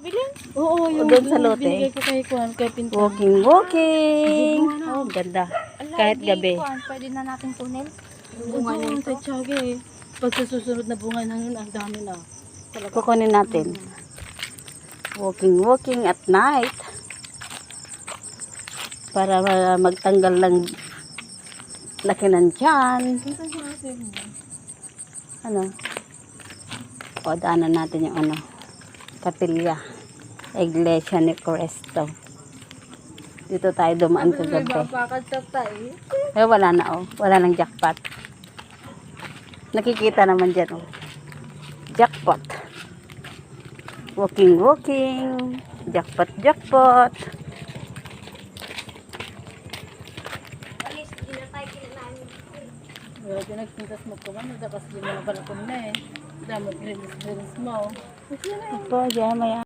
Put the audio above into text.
Bilhin? Oo, yung doon sa lote. binigay ko kay Kuan, kay Pinto. Walking. Oh, ganda. Kahit gabi. Pwede na natin tunnel. Bunga niya sa Tiyaga eh. Pag sa susunod na bunga na yun, ang dami na. Talaga. Kukunin natin. Walking at night. Para magtanggal ng laki ng tiyan. Ano? O, daanan natin yung ano. Kapilya. Iglesia ni Cristo. Dito tayo dumaan kagabi. Eh, wala na oh. Wala nang jackpot. Nakikita naman dyan oh. Jackpot. Walking. Jackpot. Wala din nagpintas mo ko man. Nagdakas din mga balakon na eh. Damo, grilis mo. Ito, dyan maya.